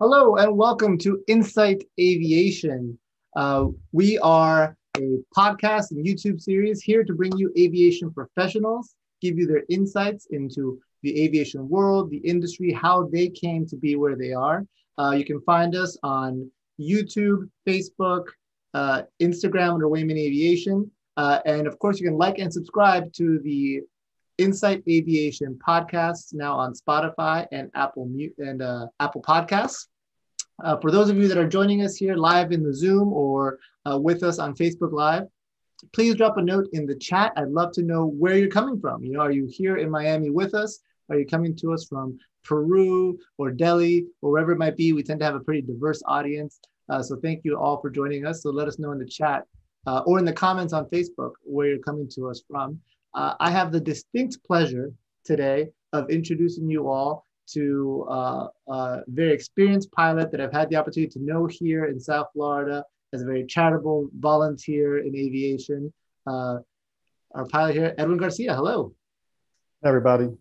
Hello and welcome to InSight Aviation. We are a podcast and YouTube series here to bring you aviation professionals, give you their insights into the aviation world, the industry, how they came to be where they are. You can find us on YouTube, Facebook, Instagram under Wayman Aviation. And of course, you can like and subscribe to the InSight Aviation podcasts now on Spotify and Apple Podcasts. For those of you that are joining us here live in the Zoom or with us on Facebook Live, please drop a note in the chat. I'd love to know where you're coming from. Are you here in Miami with us? Are you coming to us from Peru or Delhi or wherever it might be? We tend to have a pretty diverse audience. So thank you all for joining us. So let us know in the chat or in the comments on Facebook where you're coming to us from. I have the distinct pleasure today of introducing you all to a very experienced pilot that I've had the opportunity to know here in South Florida as a very charitable volunteer in aviation. Our pilot here, Edwin Garcia. Hello. Everybody.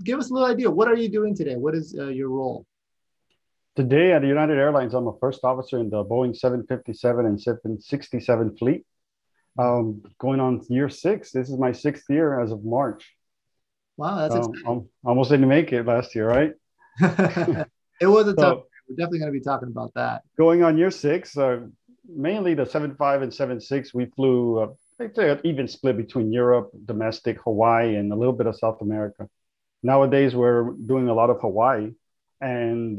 Give us a little idea. What are you doing today? What is your role? Today at United Airlines, I'm a first officer in the Boeing 757 and 767 fleet. Going on year 6. This is my 6th year as of March. Wow, that's exciting. Almost didn't make it last year, right? It was a tough. We're definitely going to be talking about that. Going on year 6, mainly the 75 and 76, we flew an even split between Europe, domestic, Hawaii, and a little bit of South America. Nowadays, we're doing a lot of Hawaii and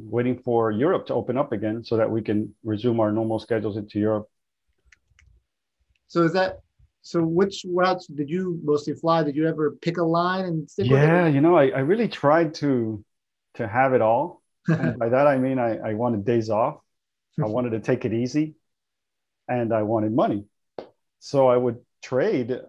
waiting for Europe to open up again so that we can resume our normal schedules into Europe. So which routes did you mostly fly? Did you ever pick a line and stick with it? Yeah, I really tried to have it all. And by that, I mean, I wanted days off. I wanted to take it easy and I wanted money. So I would trade.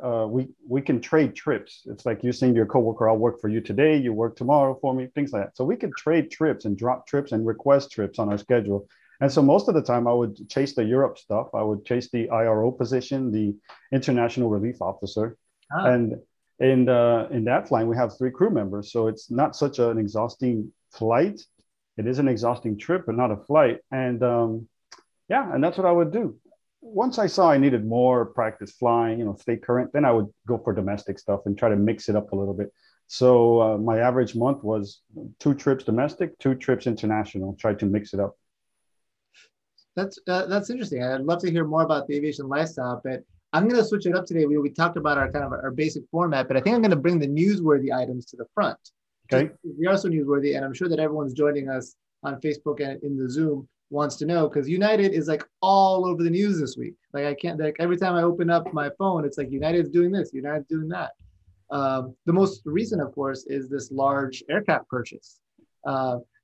We can trade trips. It's like you saying to your coworker, I'll work for you today. You work tomorrow for me, things like that. So we could trade trips and drop trips and request trips on our schedule. And so most of the time I would chase the Europe stuff. I would chase the IRO position, the International Relief Officer. And in that flight, we have 3 crew members. So it's not such an exhausting flight. It is an exhausting trip, but not a flight. And and that's what I would do. Once I saw I needed more practice flying, stay current, then I would go for domestic stuff and try to mix it up a little bit. So my average month was 2 trips domestic, 2 trips international, try to mix it up. That's interesting. I'd love to hear more about the aviation lifestyle, but I'm going to switch it up today. We talked about our basic format, but I think I'm going to bring the newsworthy items to the front. Okay. We are so newsworthy, and I'm sure that everyone's joining us on Facebook and in the Zoom wants to know, because United is like all over the news this week. Like every time I open up my phone, it's like United's doing this, United's doing that. The most recent, of course, is this large aircraft purchase.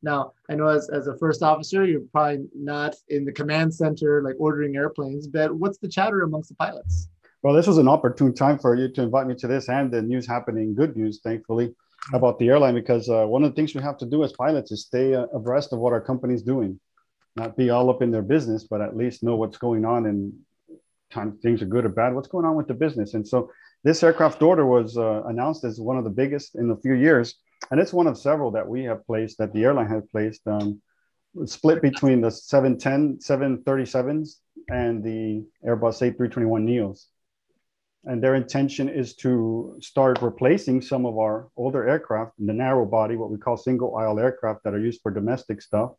Now, I know as a first officer, you're probably not in the command center, like ordering airplanes, but what's the chatter amongst the pilots? Well, this was an opportune time for you to invite me to this, and the news happening, good news, thankfully, about the airline, because one of the things we have to do as pilots is stay abreast of what our company's doing, not be all up in their business, but at least know what's going on and time things are good or bad, what's going on with the business. And so this aircraft order was announced as one of the biggest in a few years. And it's one of several that we have placed, that the airline has placed, split between the 737s and the Airbus A321neos. And their intention is to start replacing some of our older aircraft in the narrow body, what we call single aisle aircraft that are used for domestic stuff,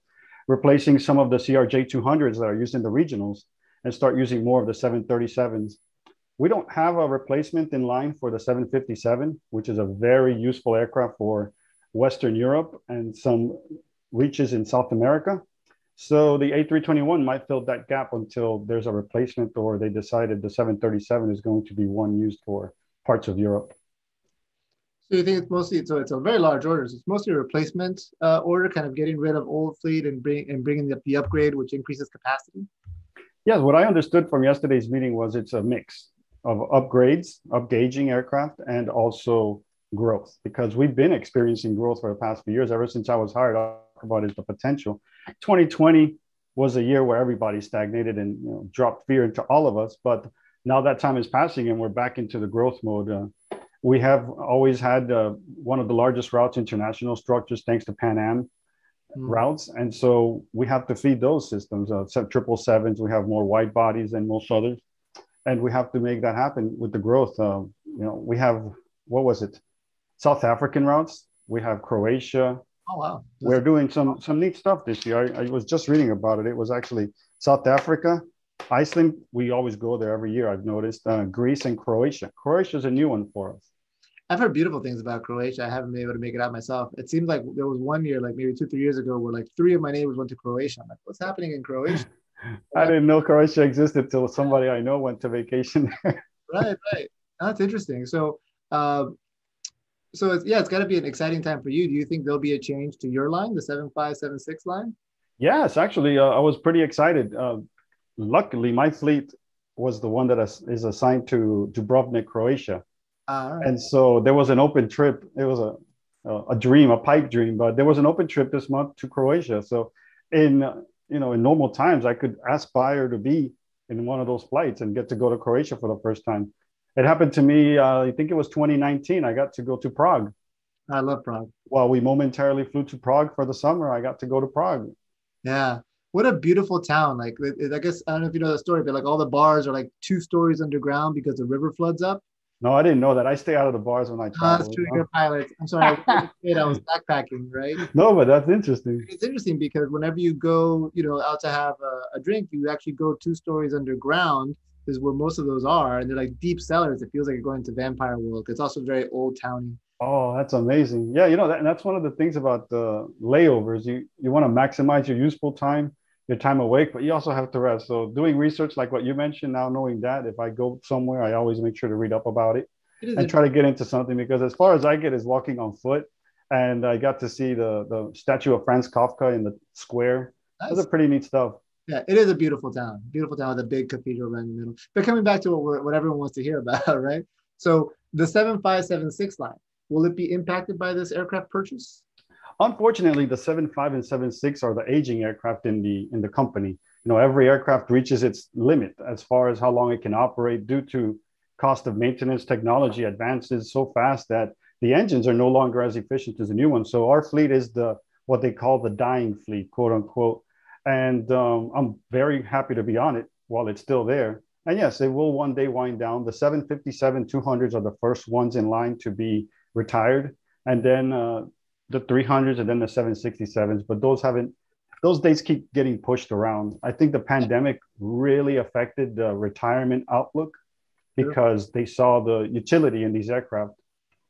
replacing some of the CRJ200s that are used in the regionals, and start using more of the 737s. We don't have a replacement in line for the 757, which is a very useful aircraft for Western Europe and some reaches in South America. So the A321 might fill that gap until there's a replacement, or they decided the 737 is going to be one used for parts of Europe. So you think it's mostly, so it's a very large order. So it's mostly a replacement order, kind of getting rid of old fleet and bringing up the upgrade, which increases capacity? Yes, what I understood from yesterday's meeting was it's a mix of upgrades, upgauging aircraft, and also growth, because we've been experiencing growth for the past few years. Ever since I was hired, I talk about is the potential. 2020 was a year where everybody stagnated and dropped fear into all of us. But now that time is passing and we're back into the growth mode. We have always had one of the largest routes international structures, thanks to Pan Am. routes. And so we have to feed those systems. 777s, we have more wide bodies than most others. And we have to make that happen with the growth. We have, what was it? South African routes. We have Croatia. Oh, wow. We're doing some neat stuff this year. I was just reading about it. It was actually South Africa, Iceland. We always go there every year, I've noticed. Greece and Croatia. Croatia is a new one for us. I've heard beautiful things about Croatia. I haven't been able to make it out myself. It seems like there was one year, like maybe 2-3 years ago, where like 3 of my neighbors went to Croatia. I'm like, what's happening in Croatia? I didn't know Croatia existed till somebody I know went to vacation there. Right. That's interesting. So, it's got to be an exciting time for you. Do you think there'll be a change to your line, the 7576 line? Yes, actually, I was pretty excited. Luckily, my fleet was the one that is assigned to Dubrovnik, Croatia. Right. And so there was an open trip. It was a dream, a pipe dream, but there was an open trip this month to Croatia. So in normal times, I could aspire to be in one of those flights and get to go to Croatia for the first time. It happened to me, I think it was 2019. I got to go to Prague. I love Prague. Well, we momentarily flew to Prague for the summer. I got to go to Prague. Yeah. What a beautiful town. Like, I guess, I don't know if you know the story, but like all the bars are like 2 stories underground because the river floods up. No, I didn't know that. I stay out of the bars when I travel. That's true. You're a pilot. I'm sorry. I was backpacking, right? No, but that's interesting. It's interesting because whenever you go, out to have a drink, you actually go 2 stories underground is where most of those are. And they're like deep cellars. It feels like you're going to Vampire World. It's also very old towny. Oh, that's amazing. Yeah, and that's one of the things about the layovers. You want to maximize your useful time, your time awake, but you also have to rest. So doing research like what you mentioned, now knowing that if I go somewhere, I always make sure to read up about it and try to get into something, because as far as I get is walking on foot. And I got to see the statue of Franz Kafka in the square. That's a pretty neat stuff. Yeah, it is a beautiful town with a big cathedral right in the middle. But coming back to what everyone wants to hear about, right? So the 7576 line, will it be impacted by this aircraft purchase? Unfortunately, the 75 and 76 are the aging aircraft in the company. Every aircraft reaches its limit as far as how long it can operate due to cost of maintenance. Technology advances so fast that the engines are no longer as efficient as the new ones. So our fleet is what they call the dying fleet, quote unquote. And I'm very happy to be on it while it's still there. And yes, it will one day wind down. The 757-200s are the first ones in line to be retired. And then the 300s and then the 767s. But those dates keep getting pushed around. I think the pandemic really affected the retirement outlook because they saw the utility in these aircraft.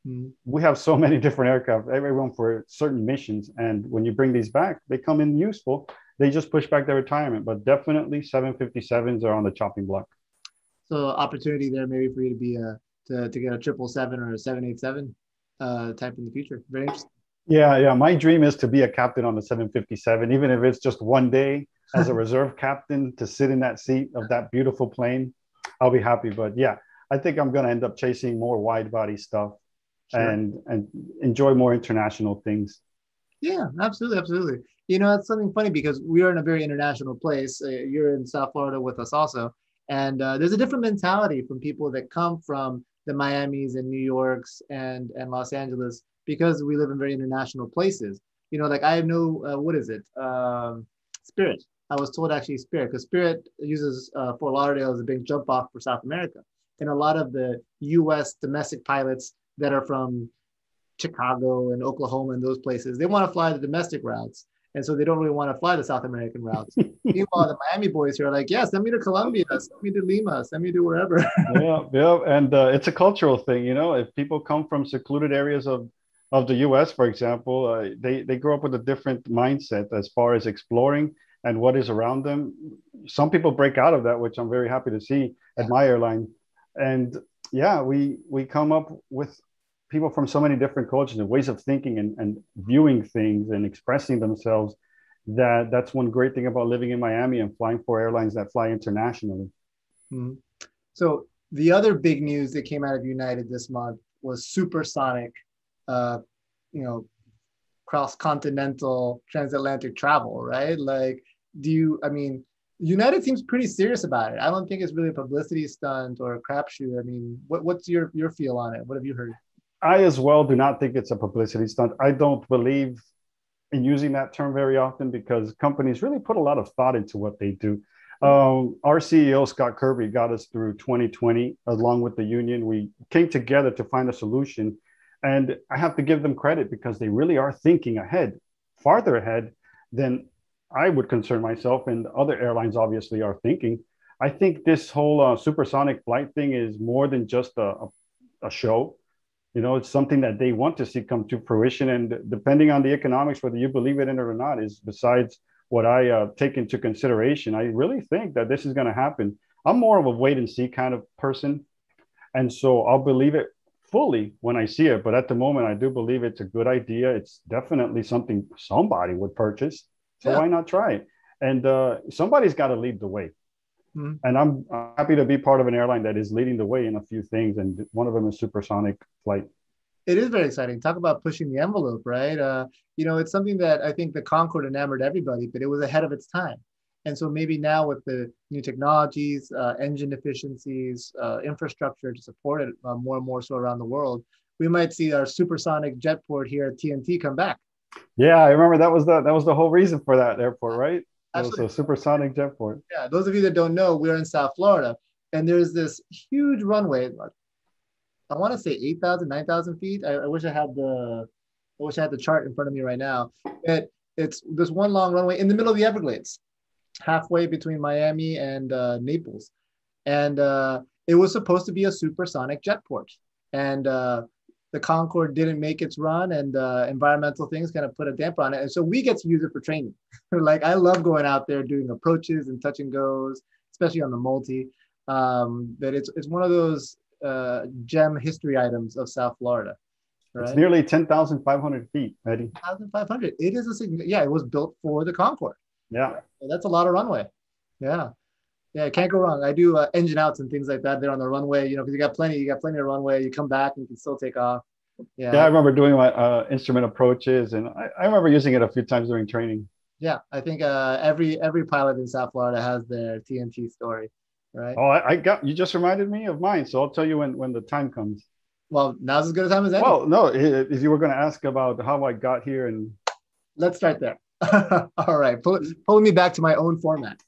Mm-hmm. We have so many different aircraft, everyone for certain missions. And when you bring these back, they come in useful. They just push back their retirement, but definitely 757s are on the chopping block. So opportunity there maybe for you to be to get a 777 or a 787 type in the future. Very interesting. Yeah. My dream is to be a captain on the 757, even if it's just one day as a reserve captain to sit in that seat of that beautiful plane. I'll be happy. But yeah, I think I'm going to end up chasing more wide body stuff. Sure. and enjoy more international things. Yeah, absolutely. It's something funny because we are in a very international place. You're in South Florida with us also. And there's a different mentality from people that come from the Miamis and New Yorks and Los Angeles, because we live in very international places. Like I know, what is it? Spirit. I was told actually Spirit, because Spirit uses Fort Lauderdale as a big jump off for South America. And a lot of the US domestic pilots that are from Chicago and Oklahoma and those places, they want to fly the domestic routes. And so they don't really want to fly the South American routes. Meanwhile, the Miami boys here are like, yeah, send me to Colombia, send me to Lima, send me to wherever. Yeah. And it's a cultural thing. If people come from secluded areas of the US, for example, they grow up with a different mindset as far as exploring and what is around them. Some people break out of that, which I'm very happy to see at my airline. And yeah, we come up with people from so many different cultures and ways of thinking and viewing things and expressing themselves. That's one great thing about living in Miami and flying for airlines that fly internationally. Mm-hmm. So the other big news that came out of United this month was supersonic, cross-continental transatlantic travel, right? Like, United seems pretty serious about it. I don't think it's really a publicity stunt or a crapshoot. What's your feel on it? What have you heard? I as well do not think it's a publicity stunt. I don't believe in using that term very often because companies really put a lot of thought into what they do. Our CEO, Scott Kirby, got us through 2020 along with the union. We came together to find a solution. And I have to give them credit because they really are thinking ahead, farther ahead than I would concern myself, and other airlines obviously are thinking. I think this whole supersonic flight thing is more than just a show. You know, it's something that they want to see come to fruition. And depending on the economics, whether you believe it in it or not, is besides what I take into consideration. I really think that this is going to happen. I'm more of a wait and see kind of person. And so I'll believe it fully when I see it. But at the moment, I do believe it's a good idea. It's definitely something somebody would purchase. So why not try it? And somebody's got to lead the way. Mm-hmm. And I'm happy to be part of an airline that is leading the way in a few things. And one of them is supersonic flight. It is very exciting. Talk about pushing the envelope, right? You know, it's something that I think the Concorde enamored everybody, but it was ahead of its time. And so maybe now with the new technologies, engine efficiencies, infrastructure to support it more and more so around the world, we might see our supersonic jetport here at TNT come back. Yeah, I remember that was the whole reason for that airport, right? Absolutely. It was a supersonic jetport. Yeah, those of you that don't know, we're in South Florida, and there's this huge runway. I want to say 8,000, 9,000 feet. I wish I had the chart in front of me right now. It's this one long runway in the middle of the Everglades, halfway between Miami and Naples, and it was supposed to be a supersonic jetport, and the Concorde didn't make its run, and environmental things kind of put a damper on it, and so we get to use it for training. Like, I love going out there doing approaches and touch and goes, especially on the multi. That it's one of those gem history items of South Florida. Right? It's nearly 10,500 feet, Eddie. 10,500. It is it was built for the Concorde. Yeah. That's a lot of runway. Yeah. Yeah, it can't go wrong. I do engine outs and things like that there on the runway, you know, because you got plenty of runway. You come back and you can still take off. Yeah. Yeah, I remember doing my instrument approaches, and I remember using it a few times during training. Yeah, I think every pilot in South Florida has their TNT story, right? Oh, you just reminded me of mine, so I'll tell you when the time comes. Well, now's as good a time as any. Well, no, if you were going to ask about how I got here, and let's start there. All right, pulling me back to my own format.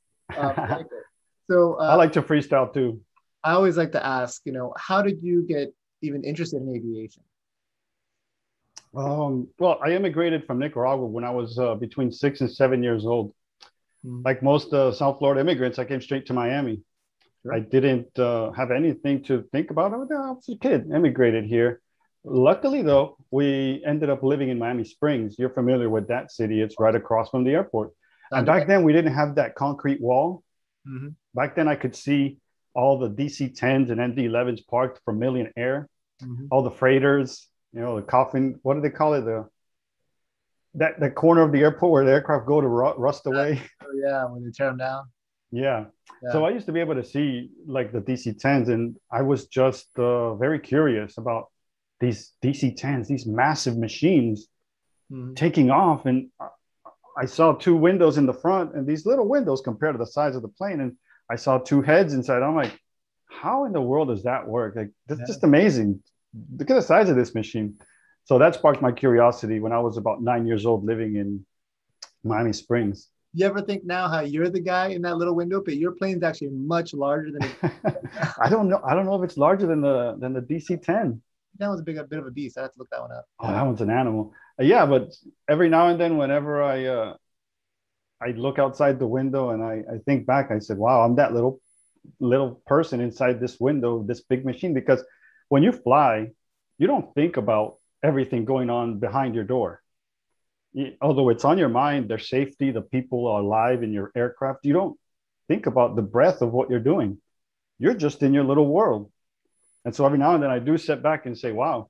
So I like to freestyle too. I always like to ask, you know, how did you get even interested in aviation? Well, I immigrated from Nicaragua when I was between 6 and 7 years old. Like most South Florida immigrants, I came straight to Miami. Sure. I didn't have anything to think about. I was a kid, immigrated here. Luckily, though, we ended up living in Miami Springs. You're familiar with that city. It's right across from the airport. And back then, we didn't have that concrete wall. Mm-hmm. Back then, I could see all the DC-10s and ND-11s parked for Million Air, all the freighters, you know, the coffin. What do they call it? That corner of the airport where the aircraft go to rust away. Oh, yeah, when they tear them down. Yeah. So I used to be able to see like the DC-10s, and I was just very curious about these DC-10s, these massive machines taking off. And I saw two windows in the front, and these little windows compared to the size of the plane. And I saw two heads inside. I'm like, how in the world does that work? Like, that's just amazing. Look at the size of this machine. So that sparked my curiosity when I was about 9 years old living in Miami Springs. You ever think now how you're the guy in that little window, but your plane's actually much larger than it. I don't know. I don't know if it's larger than the DC-10. That was a bit of a beast. I have to look that one up. Oh, that one's an animal. Yeah, but every now and then, whenever I look outside the window and I think back, I said, wow, I'm that little person inside this window, this big machine. Because when you fly, you don't think about everything going on behind your door. Although it's on your mind, their safety, the people are alive in your aircraft, you don't think about the breadth of what you're doing. You're just in your little world. And so every now and then I do sit back and say, wow,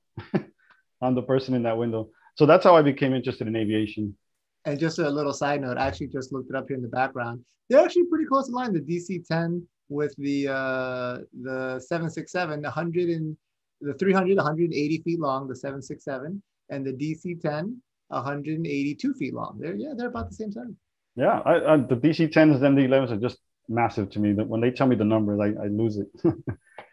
I'm the person in that window. So that's how I became interested in aviation. And just a little side note, I actually just looked it up here in the background. They're actually pretty close in line. The DC-10 with the 767, the 300, 180 feet long, the 767, and the DC-10, 182 feet long. They're about the same size. Yeah, the DC-10s and the 11s are just massive to me. That when they tell me the numbers, I lose it.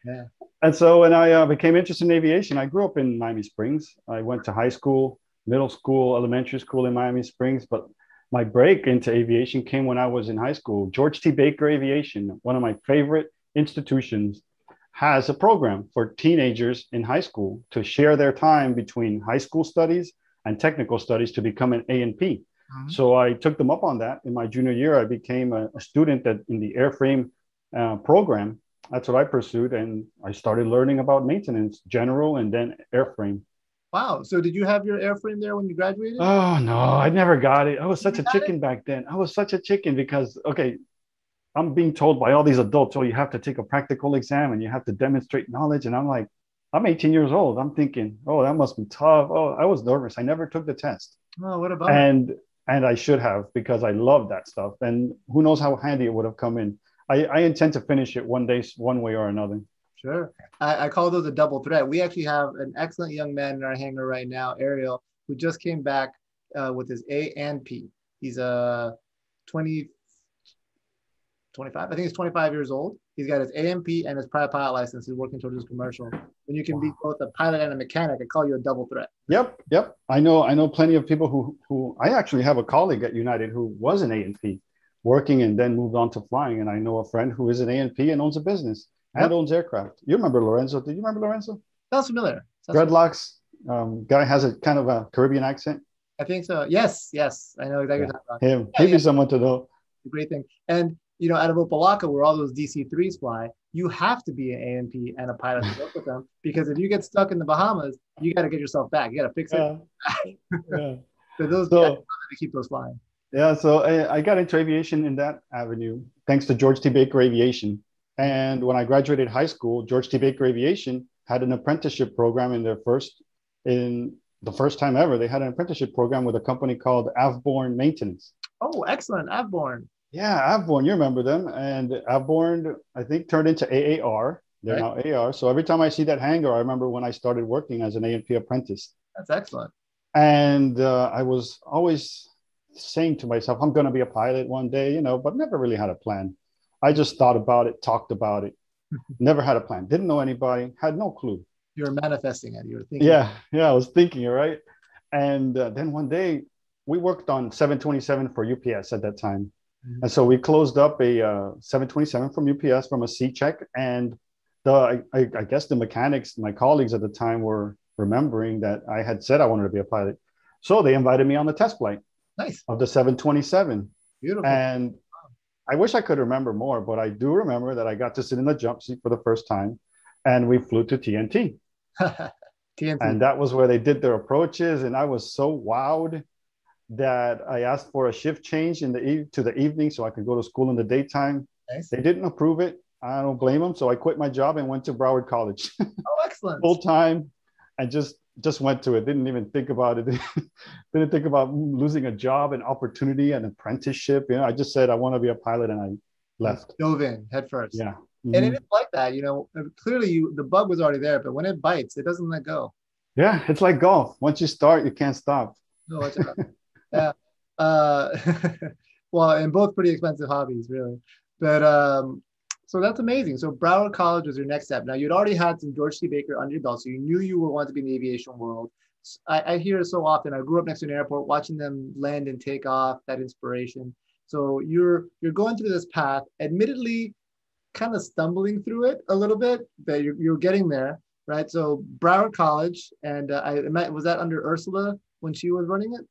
Yeah. And so when I became interested in aviation, I grew up in Miami Springs. I went to high school middle school, elementary school in Miami Springs. But my break into aviation came when I was in high school. George T. Baker Aviation, one of my favorite institutions, has a program for teenagers in high school to share their time between high school studies and technical studies to become an A&P. So I took them up on that. In my junior year, I became a student in the airframe program. That's what I pursued. And I started learning about maintenance, general, and then airframe. Wow. So did you have your airframe there when you graduated? Oh, no, I never got it. I was such a chicken back then. I was such a chicken because, okay, I'm being told by all these adults, oh, you have to take a practical exam and you have to demonstrate knowledge. And I'm like, I'm 18 years old. I'm thinking, oh, that must be tough. Oh, I was nervous. I never took the test. Oh, what about And I should have, because I love that stuff. And who knows how handy it would have come in. I intend to finish it one day, one way or another. Sure. I call those a double threat. We actually have an excellent young man in our hangar right now, Ariel, who just came back with his A and P. He's 25. I think he's 25 years old. He's got his AMP and his private pilot license. He's working towards his commercial. When you can be both a pilot and a mechanic, I call you a double threat. Yep. I know plenty of people who I actually have a colleague at United who was an A&P working and then moved on to flying. And I know a friend who is an A&P and owns a business and owns aircraft. You remember Lorenzo? Did you remember Lorenzo? Sounds familiar. Dreadlocks. Guy has a kind of a Caribbean accent. I think so. Yes. I know exactly what you're talking about. Him. He'd be someone to know. A great thing. And out of Opelika, where all those DC-3s fly, you have to be an A&P and a pilot to work with them, because if you get stuck in the Bahamas, you got to get yourself back. You got to fix it. Yeah. So those guys to keep those flying. Yeah. So I got into aviation in that avenue, thanks to George T. Baker Aviation. And when I graduated high school, George T. Baker Aviation had an apprenticeship program in the first time ever. They had an apprenticeship program with a company called Avborne Maintenance. Oh, excellent. Avborne. Yeah, Avborne, you remember them. And Avborne, I think, turned into AAR. They're now AR. So every time I see that hangar, I remember when I started working as an A&P apprentice. That's excellent. And I was always saying to myself, I'm going to be a pilot one day, but never really had a plan. I just thought about it, talked about it, never had a plan. Didn't know anybody, had no clue. You were manifesting it. You were thinking. Yeah, I was thinking it, right? And then one day we worked on 727 for UPS at that time. And so we closed up a 727 from UPS from a C check. And I guess the mechanics, my colleagues at the time, were remembering that I had said I wanted to be a pilot. So they invited me on the test flight of the 727. Beautiful. And I wish I could remember more, but I do remember that I got to sit in the jump seat for the first time, and we flew to TNT. TNT. And that was where they did their approaches. And I was so wowed that I asked for a shift change to the evening so I could go to school in the daytime. Nice. They didn't approve it. I don't blame them. So I quit my job and went to Broward College. Oh, excellent. Full time, and just went to it. Didn't even think about it. Didn't think about losing a job, an opportunity, an apprenticeship. I just said I want to be a pilot, and I left. Dove in head first. Yeah. Mm-hmm. And it is like that. Clearly the bug was already there, but when it bites, it doesn't let go. Yeah, it's like golf. Once you start, you can't stop. No, yeah. Well, and both pretty expensive hobbies, really. But so that's amazing. So Broward College was your next step. Now, you'd already had some George T. Baker under your belt, so you knew you would want to be in the aviation world. I hear it so often. I grew up next to an airport, watching them land and take off, that inspiration. So you're going through this path, admittedly kind of stumbling through it a little bit, but you're getting there, right? So Broward College, and was that under Ursula when she was running it?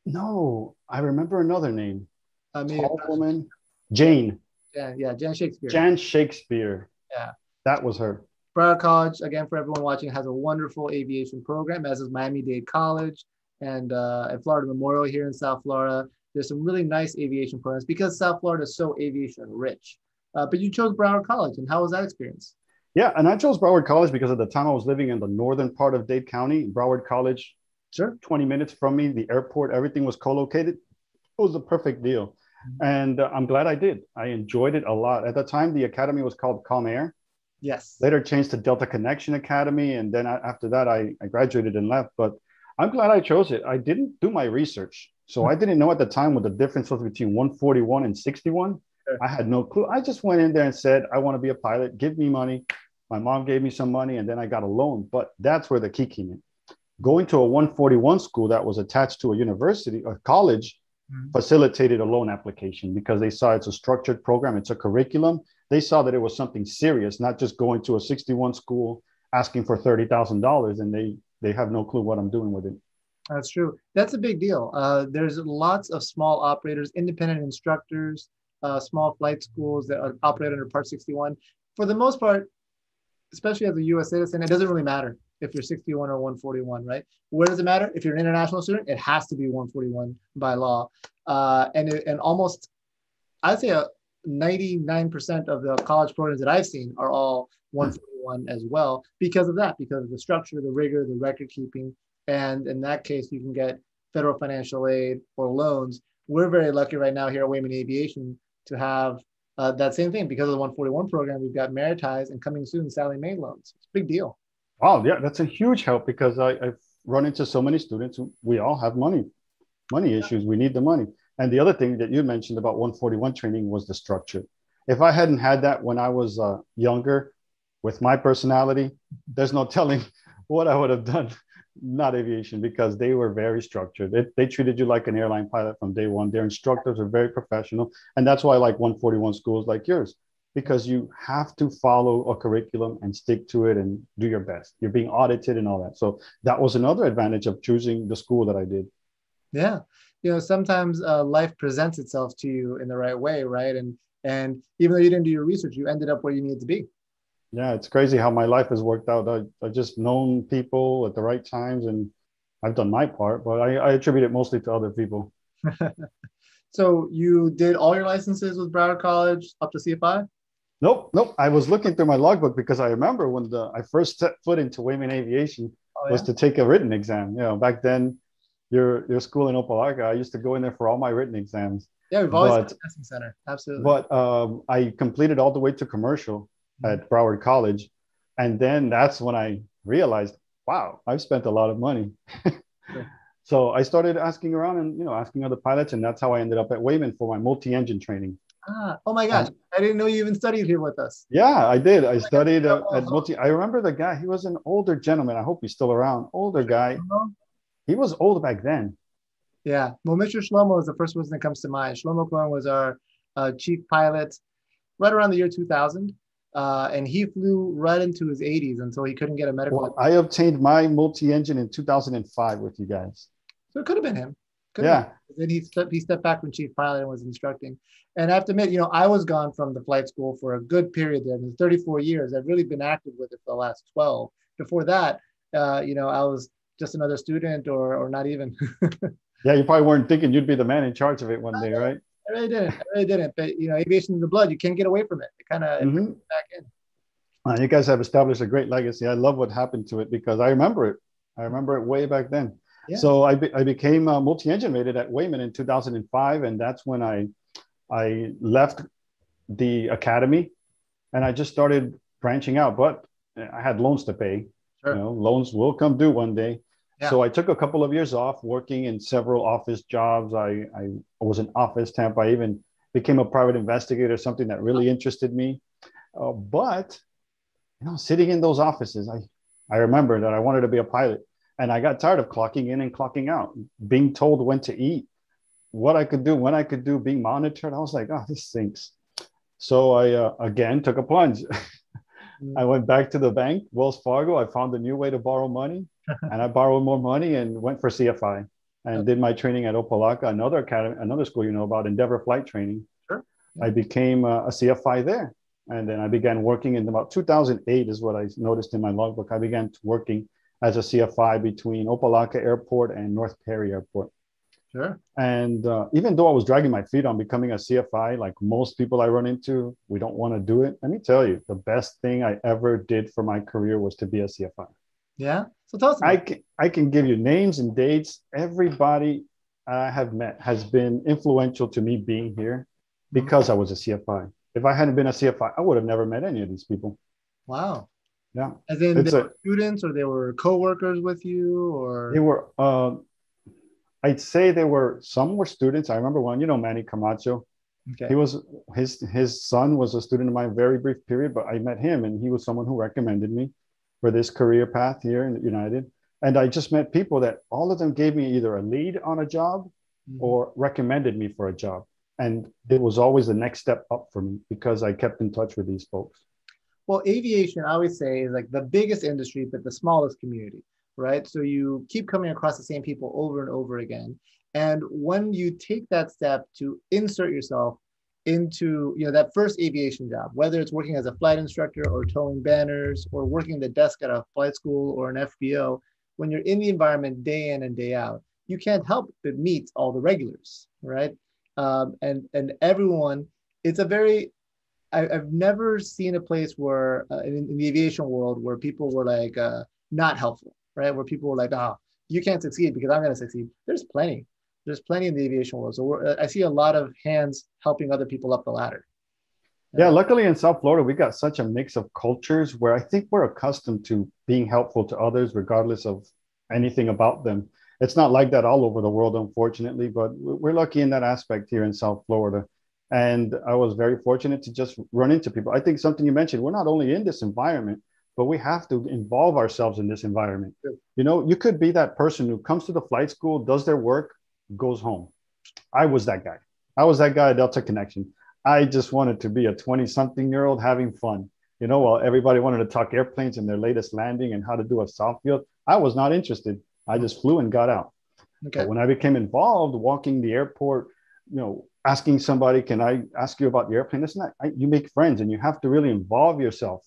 No, I remember another name. Tall woman, Jane. Yeah, Jan Shakespeare. Jan Shakespeare. Yeah, that was her. Broward College, again, for everyone watching, has a wonderful aviation program, as is Miami-Dade College and at Florida Memorial here in South Florida. There's some really nice aviation programs because South Florida is so aviation rich. But you chose Broward College, and how was that experience? Yeah, and I chose Broward College because at the time I was living in the northern part of Dade County. Broward College, 20 minutes from me, the airport, everything was co-located. It was a perfect deal. And I'm glad I did. I enjoyed it a lot. At the time, the academy was called Calm Air. Yes. Later changed to Delta Connection Academy. And then after that, I graduated and left. But I'm glad I chose it. I didn't do my research. So I didn't know at the time what the difference was between 141 and 61. I had no clue. I just went in there and said, I want to be a pilot. Give me money. My mom gave me some money, and then I got a loan. But that's where the key came in. going to a 141 school that was attached to a university or college facilitated a loan application because they saw it's a structured program, it's a curriculum. They saw that it was something serious, not just going to a 61 school asking for $30,000 and they have no clue what I'm doing with it. That's true. That's a big deal. There's lots of small operators, independent instructors, small flight schools that operate under Part 61. For the most part, especially as a U.S. citizen, it doesn't really matter if you're 61 or 141, right? Where does it matter? If you're an international student, it has to be 141 by law. And almost, I'd say 99% of the college programs that I've seen are all 141 as well because of that, because of the structure, the rigor, the record keeping. And in that case, you can get federal financial aid or loans. We're very lucky right now here at Wayman Aviation to have that same thing. Because of the 141 program, we've got Meritize and coming soon, Sallie Mae loans. It's a big deal. Oh, yeah, that's a huge help because I've run into so many students who we all have money issues. We need the money. And the other thing that you mentioned about 141 training was the structure. If I hadn't had that when I was younger with my personality, there's no telling what I would have done. Not aviation, because they were very structured. They treated you like an airline pilot from day one. Their instructors are very professional. And that's why I like 141 schools like yours, because you have to follow a curriculum and stick to it and do your best. You're being audited and all that. So that was another advantage of choosing the school that I did. Yeah. Sometimes life presents itself to you in the right way, right? And even though you didn't do your research, you ended up where you needed to be. Yeah, it's crazy how my life has worked out. I just known people at the right times and I've done my part, but I attribute it mostly to other people. So you did all your licenses with Broward College up to CFI? Nope. I was looking through my logbook because I remember when I first set foot into Wayman Aviation was to take a written exam. Back then, your school in Opelika, I used to go in there for all my written exams. Yeah, we've always had a testing center. Absolutely. But I completed all the way to commercial at Broward College. And then that's when I realized, wow, I've spent a lot of money. Sure. So I started asking around and, asking other pilots. And that's how I ended up at Wayman for my multi-engine training. Oh my gosh. I didn't know you even studied here with us. Yeah, I did. I studied at multi. I remember the guy, he was an older gentleman. I hope he's still around. Older guy. He was old back then. Yeah. Well, Mr. Shlomo is the first person that comes to mind. Shlomo Cohen was our chief pilot right around the year 2000. And he flew right into his 80s until he couldn't get a medical. Well, I obtained my multi-engine in 2005 with you guys. So it could have been him. Yeah. Then he stepped back from chief pilot and was instructing. And I have to admit, I was gone from the flight school for a good period there. In 34 years, I've really been active with it for the last 12. Before that, I was just another student or not even. Yeah, you probably weren't thinking you'd be the man in charge of it one day, right? I really didn't. But aviation is the blood. You can't get away from it. It kind of brings it back in. You guys have established a great legacy. I love what happened to it because I remember it. I remember it way back then. Yeah. So I became multi-engine rated at Wayman in 2005, and that's when I left the academy, and I just started branching out. But I had loans to pay. Sure. Loans will come due one day. Yeah. So I took a couple of years off working in several office jobs. I was an office temp. I even became a private investigator, something that really interested me. But sitting in those offices, I remember that I wanted to be a pilot. And I got tired of clocking in and clocking out, being told when to eat, what I could do, when I could do, being monitored. I was like, oh, this stinks. So I, again, took a plunge. I went back to the bank, Wells Fargo. I found a new way to borrow money. And I borrowed more money and went for CFI and did my training at Opelika, another academy, another school about, Endeavor Flight Training. Sure. Yeah. I became a CFI there. And then I began working in about 2008 is what I noticed in my logbook. I began working as a CFI between Opelika Airport and North Perry Airport. Sure. And even though I was dragging my feet on becoming a CFI, like most people I run into, we don't want to do it. Let me tell you, the best thing I ever did for my career was to be a CFI. Yeah. So tell us. I can give you names and dates. Everybody I have met has been influential to me being here because I was a CFI. If I hadn't been a CFI, I would have never met any of these people. Wow. Yeah. As in they were students or they were co-workers with you or? They were, I'd say some were students. I remember one, Manny Camacho. Okay. He was, his son was a student in my very brief period, but I met him and he was someone who recommended me for this career path here in United. And I just met people that all of them gave me either a lead on a job or recommended me for a job. And it was always the next step up for me because I kept in touch with these folks. Well, aviation, I always say, is like the biggest industry, but the smallest community, right? So you keep coming across the same people over and over again. And when you take that step to insert yourself into, that first aviation job, whether it's working as a flight instructor or towing banners or working the desk at a flight school or an FBO, when you're in the environment day in and day out, you can't help but meet all the regulars, right? And everyone, it's a very, I've never seen a place where in the aviation world where people were like not helpful, right? Where people were like, oh, you can't succeed because I'm going to succeed. There's plenty in the aviation world. So I see a lot of hands helping other people up the ladder. Yeah, luckily in South Florida, we got such a mix of cultures where I think we're accustomed to being helpful to others, regardless of anything about them. It's not like that all over the world, unfortunately, but we're lucky in that aspect here in South Florida. And I was very fortunate to just run into people. I think something you mentioned, we're not only in this environment, but we have to involve ourselves in this environment. You could be that person who comes to the flight school, does their work, goes home. I was that guy. I was that guy at Delta Connection. I just wanted to be a 20-something-year-old having fun. While everybody wanted to talk airplanes and their latest landing and how to do a soft field, I was not interested. I just flew and got out. Okay. But when I became involved, walking the airport, asking somebody, can I ask you about the airplane? It's not, you make friends and you have to really involve yourself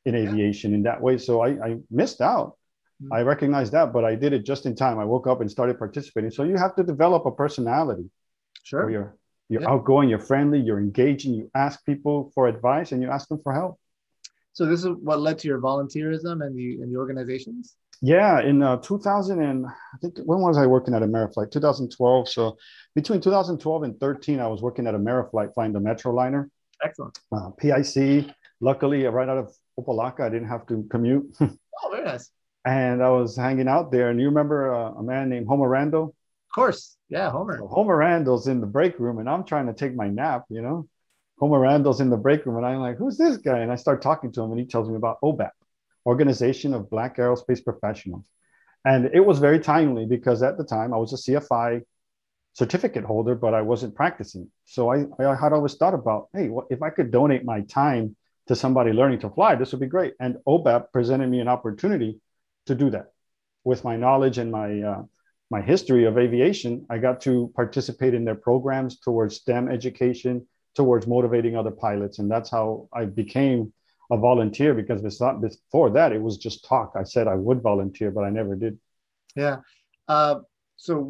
in aviation in that way. So I missed out. I recognize that, but I did it just in time. I woke up and started participating. So you have to develop a personality. Sure. You're outgoing, you're friendly, you're engaging, you ask people for advice and you ask them for help. So this is what led to your volunteerism and the organizations? Yeah, in 2000 and I think, when was I working at Ameriflight? 2012. So between 2012 and 13, I was working at Ameriflight flying the Metroliner. Excellent. PIC. Luckily, right out of Opelika, I didn't have to commute. Oh, very nice. And I was hanging out there. And you remember a man named Homer Randall? Of course. Yeah, Homer. So Homer Randall's in the break room and I'm trying to take my nap, Homer Randall's in the break room and I'm like, who's this guy? And I start talking to him and he tells me about OBAP, Organization of Black Aerospace Professionals. And it was very timely because at the time I was a CFI certificate holder, but I wasn't practicing. So I had always thought about, hey, if I could donate my time to somebody learning to fly, this would be great. And OBAP presented me an opportunity to do that. With my knowledge and my history of aviation, I got to participate in their programs towards STEM education, towards motivating other pilots. And that's how I became a volunteer, because before that, it was just talk. I said I would volunteer, but I never did. Yeah. So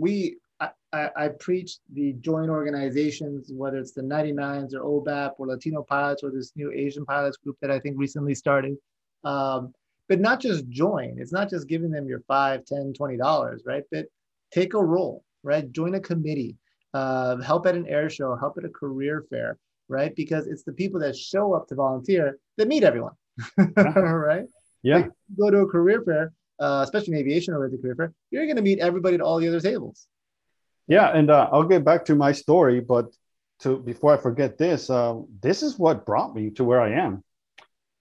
I preached the joint organizations, whether it's the 99s or OBAP or Latino pilots or this new Asian pilots group that I think recently started. But not just join. It's not just giving them your $5, $10, $20, right? But take a role, right? Join a committee, help at an air show, help at a career fair, right? Because it's the people that show up to volunteer that meet everyone, right? Yeah. Like, go to a career fair, especially an aviation-related career fair, you're going to meet everybody at all the other tables. Yeah, and I'll get back to my story, but before I forget this, this is what brought me to where I am.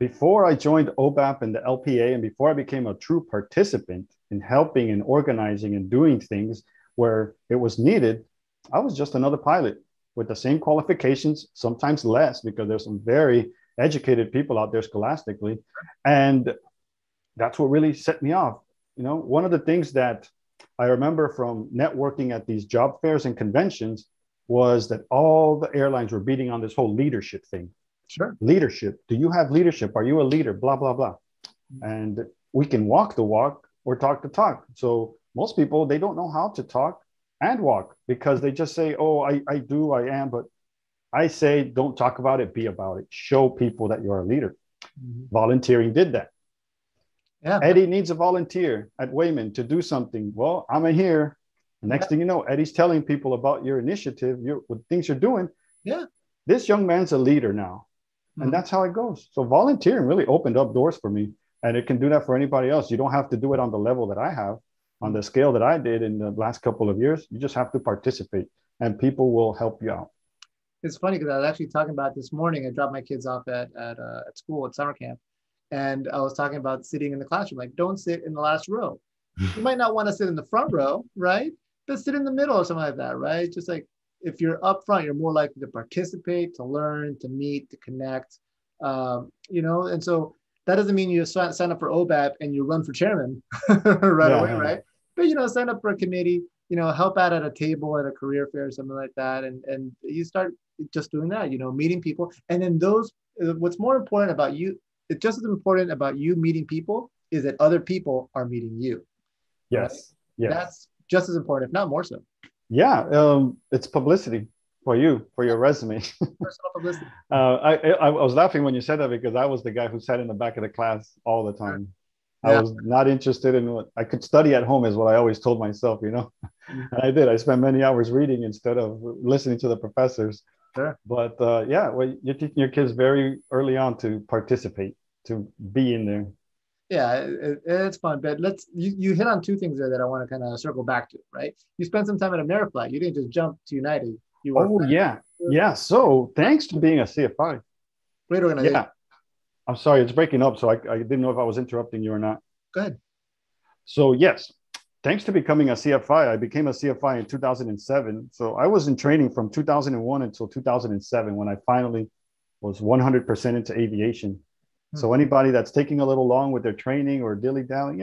Before I joined OBAP and the LPA, and before I became a true participant in helping and organizing and doing things where it was needed, I was just another pilot with the same qualifications, sometimes less, because there's some very educated people out there scholastically. And that's what really set me off. One of the things that I remember from networking at these job fairs and conventions was that all the airlines were beating on this whole leadership thing. Sure. Leadership. Do you have leadership? Are you a leader? Blah, blah, blah. And we can walk the walk or talk the talk. So most people, they don't know how to talk and walk because they just say, oh, I do, I am. But I say, don't talk about it, be about it. Show people that you're a leader. Mm-hmm. Volunteering did that. Yeah. Eddie needs a volunteer at Wayman to do something. Well, I'm here. The next thing you know, Eddie's telling people about your initiative, what things you're doing. Yeah. This young man's a leader now. And that's how it goes. So volunteering really opened up doors for me. And it can do that for anybody else. You don't have to do it on the level that I have, on the scale that I did in the last couple of years. You just have to participate and people will help you out. It's funny because I was actually talking about this morning. I dropped my kids off at school at summer camp. And I was talking about sitting in the classroom, like, don't sit in the last row. You might not want to sit in the front row, right? But sit in the middle or something like that, right? Just like if you're up front, you're more likely to participate, to learn, to meet, to connect, and so that doesn't mean you sign up for OBAP and you run for chairman right Yeah, away, yeah. right? But, sign up for a committee, help out at a table at a career fair or something like that. And you start just doing that, meeting people. And then what's more important about you, it's just as important about you meeting people is that other people are meeting you. Right? Yes. Yes. That's just as important, if not more so. Yeah. It's publicity for you, for your resume. Personal publicity. I was laughing when you said that because I was the guy who sat in the back of the class all the time. Yeah. I was not interested in what I could study at home is what I always told myself, Mm-hmm. And I did. I spent many hours reading instead of listening to the professors. Sure. But well, you're teaching your kids very early on to participate, to be in there. Yeah, it's fun. But you hit on two things there that I want to kind of circle back to, right? You spent some time at AmeriFlight. You didn't just jump to United. You were Yeah. So thanks to being a CFI. Great organization. Yeah. I'm sorry, it's breaking up. So I didn't know if I was interrupting you or not. Go ahead. So yes, thanks to becoming a CFI, I became a CFI in 2007. So I was in training from 2001 until 2007 when I finally was 100% into aviation. So anybody that's taking a little long with their training or dilly-dallying,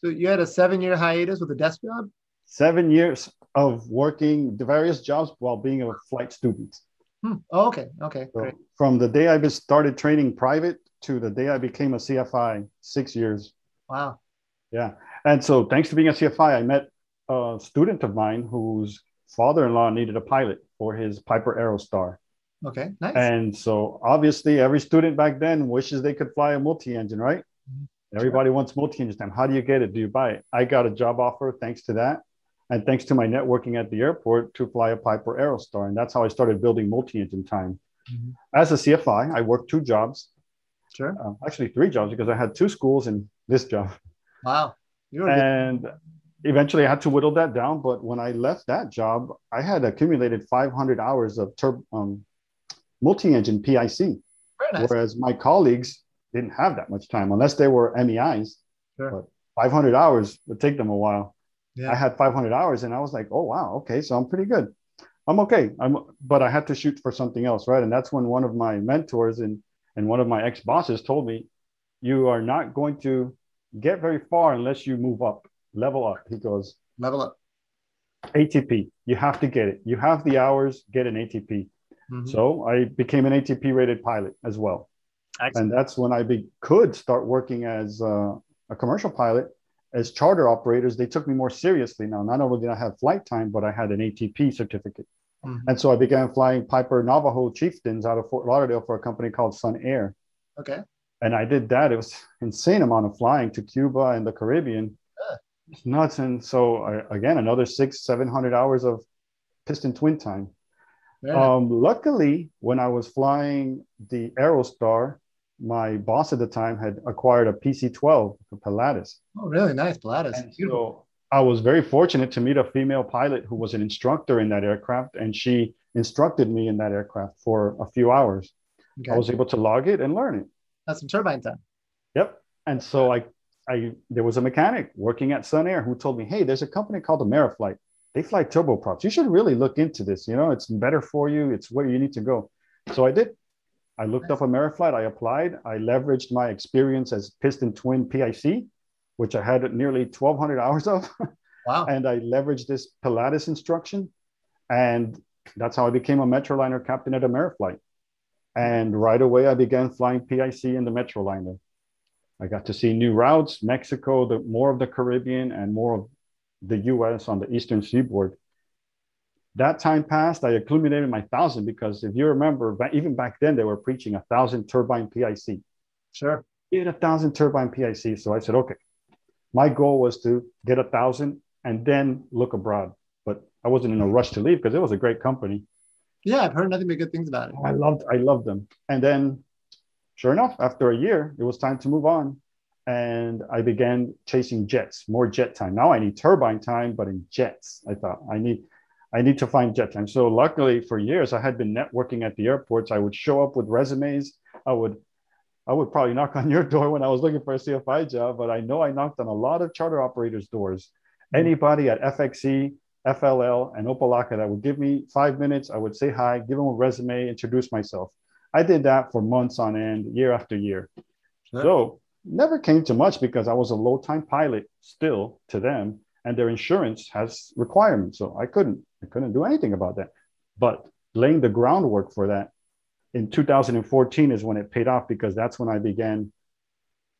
So you had a 7-year hiatus with a desk job? 7 years of working the various jobs while being a flight student. Oh, okay. Okay. So Great. from the day I started training private to the day I became a CFI, 6 years. Wow. Yeah. And so thanks to being a CFI, I met a student of mine whose father-in-law needed a pilot for his Piper Aerostar. Okay. Nice. And so obviously every student back then wishes they could fly a multi-engine, right? Everybody wants multi-engine time. How do you get it? Do you buy it? I got a job offer thanks to that. And thanks to my networking at the airport to fly a Piper Aerostar. And that's how I started building multi-engine time. As a CFI, I worked 2 jobs. Sure. Actually 3 jobs because I had 2 schools and this job. Wow. And eventually I had to whittle that down. But when I left that job, I had accumulated 500 hours of multi-engine PIC. Very nice. Whereas my colleagues didn't have that much time unless they were MEIs. Sure. But 500 hours would take them a while. Yeah. I had 500 hours and I was like, oh, wow. Okay. So I'm pretty good. I'm okay. But I had to shoot for something else. Right. And that's when one of my mentors and one of my ex-bosses told me, you are not going to get very far unless you move up, level up. He goes, level up. ATP. You have to get it. You have the hours, get an ATP. So I became an ATP rated pilot as well. Excellent. And that's when I could start working as a commercial pilot. As charter operators, they took me more seriously. Now, not only did I have flight time, but I had an ATP certificate. And so I began flying Piper Navajo Chieftains out of Fort Lauderdale for a company called Sun Air. Okay. And I did that. It was an insane amount of flying to Cuba and the Caribbean. It's nuts. And so again, another 600-700 hours of piston twin time. Luckily, when I was flying the Aerostar, my boss at the time had acquired a PC-12, a Pilatus. Oh, really nice, Pilatus. So I was very fortunate to meet a female pilot who was an instructor in that aircraft, and she instructed me in that aircraft for a few hours. Okay. I was able to log it and learn it. That's some turbine time. Yep. And so there was a mechanic working at Sun Air who told me, hey, there's a company called AmeriFlight. They fly turboprops. You should really look into this. It's better for you. It's where you need to go. So I did. I looked up AmeriFlight. I applied. I leveraged my experience as piston twin PIC, which I had nearly 1,200 hours of. Wow. And I leveraged this Pilatus instruction. And that's how I became a Metroliner captain at AmeriFlight. And right away, I began flying PIC in the Metroliner. I got to see new routes, Mexico, more of the Caribbean, and more of the US on the Eastern Seaboard. That time passed, I accumulated my 1,000 because if you remember, even back then, they were preaching 1,000 turbine PIC. Sure. Get 1,000 turbine PIC. So I said, okay, my goal was to get 1,000 and then look abroad. But I wasn't in a rush to leave because it was a great company. Yeah, I've heard nothing but good things about it. I loved them. And then, sure enough, after a year, it was time to move on. And I began chasing jets, more jet time. Now I need turbine time, but in jets. I thought I need to find jet time. So luckily for years, I had been networking at the airports. I would show up with resumes. I would I would probably knock on your door when I was looking for a CFI job, but I know I knocked on a lot of charter operators' doors. Anybody at FXE, FLL, and Opalaka that would give me 5 minutes, I would say hi, give them a resume, introduce myself. I did that for months on end, year after year. Sure. So never came to much because I was a low-time pilot still to them, and their insurance has requirements. So I couldn't do anything about that. But laying the groundwork for that in 2014 is when it paid off, because that's when I began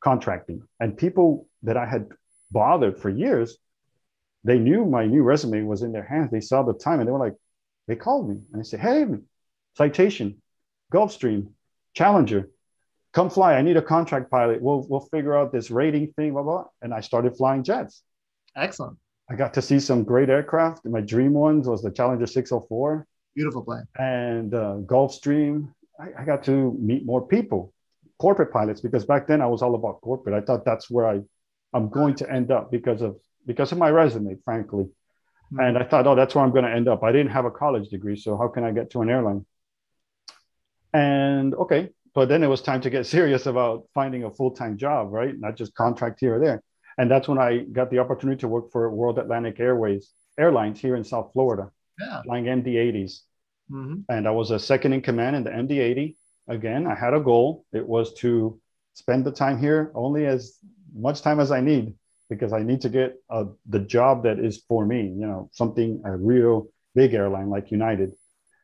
contracting. And people that I had bothered for years, they knew my new resume was in their hands. They saw the time and they were like, they called me and they said, hey, Citation, Gulfstream, Challenger, come fly. I need a contract pilot. We'll figure out this rating thing, blah, blah. And I started flying jets. Excellent. I got to see some great aircraft. My dream ones was the Challenger 604. Beautiful plane. And Gulfstream. I got to meet more people, corporate pilots, because back then I was all about corporate. I thought that's where I'm going to end up because of my resume, frankly. Mm-hmm. And I thought, oh, that's where I'm going to end up. I didn't have a college degree, so how can I get to an airline? And okay, but then it was time to get serious about finding a full-time job, right? Not just contract here or there. And that's when I got the opportunity to work for World Atlantic Airlines here in South Florida, flying MD-80s. Mm-hmm. And I was a second in command in the MD-80. Again, I had a goal. It was to spend the time here only as much time as I need, because I need to get the job that is for me, something, a real big airline like United.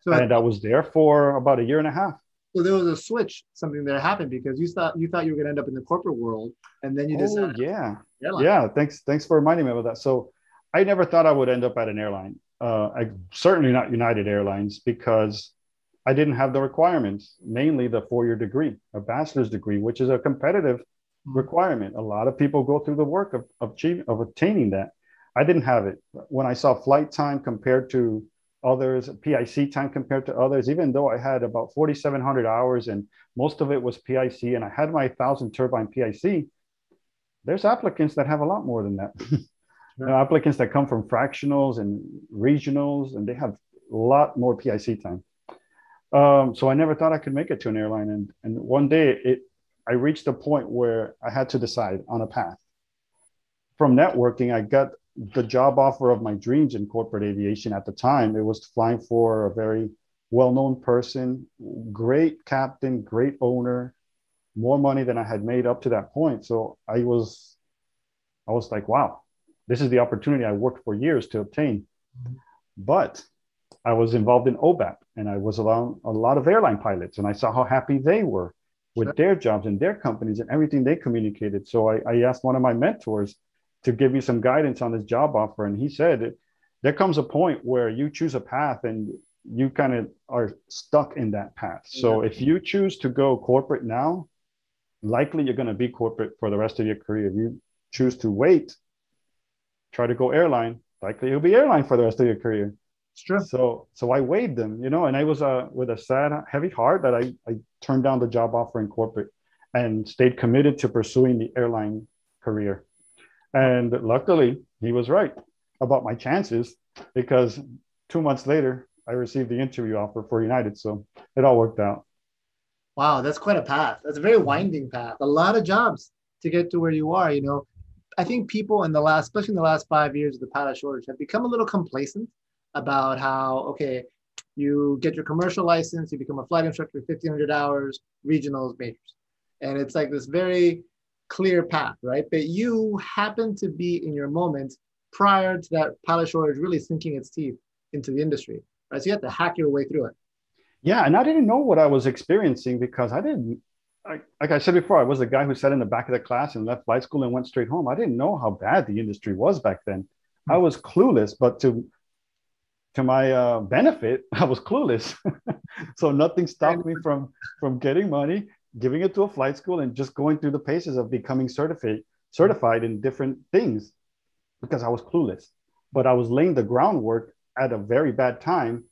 So, and I was there for about a year and a half. So there was a switch, something that happened, because you thought you were going to end up in the corporate world, and then you decided. Oh, yeah. Yeah. Thanks for reminding me about that. So I never thought I would end up at an airline. Certainly not United Airlines, because I didn't have the requirements, mainly the 4-year degree, a bachelor's degree, which is a competitive requirement. A lot of people go through the work of obtaining that. I didn't have it. When I saw flight time compared to others, PIC time compared to others, even though I had about 4,700 hours and most of it was PIC, and I had my 1,000 turbine PIC, there's applicants that have a lot more than that. Applicants that come from fractionals and regionals, and they have a lot more PIC time. So I never thought I could make it to an airline. And one day I reached a point where I had to decide on a path. From networking, I got the job offer of my dreams in corporate aviation at the time. It was flying for a very well-known person, great captain, great owner, more money than I had made up to that point. So I was like, wow, this is the opportunity I worked for years to obtain. But I was involved in OBAP, and I was around a lot of airline pilots, and I saw how happy they were with their jobs and their companies and everything they communicated. So I asked one of my mentors to give me some guidance on this job offer. And he said, there comes a point where you choose a path and you kind of are stuck in that path. So if you choose to go corporate now, likely you're going to be corporate for the rest of your career. If you choose to wait, try to go airline, likely you'll be airline for the rest of your career. It's true. So I weighed them, and I was with a sad, heavy heart that I turned down the job offer in corporate and stayed committed to pursuing the airline career. And luckily, he was right about my chances, because 2 months later, I received the interview offer for United. So it all worked out. Wow, that's quite a path. That's a very winding path. A lot of jobs to get to where you are. I think people especially in the last 5 years of the pilot shortage, have become a little complacent about how, okay, you get your commercial license, you become a flight instructor, 1,500 hours, regionals, majors. And it's like this very clear path, right? But you happen to be in your moment prior to that pilot shortage really sinking its teeth into the industry, right? So you have to hack your way through it. Yeah, and I didn't know what I was experiencing, because like I said before, I was the guy who sat in the back of the class and left flight school and went straight home. I didn't know how bad the industry was back then. I was clueless, but to my benefit, I was clueless. So nothing stopped me from getting money, giving it to a flight school, and just going through the paces of becoming certified in different things, because I was clueless. But I was laying the groundwork at a very bad time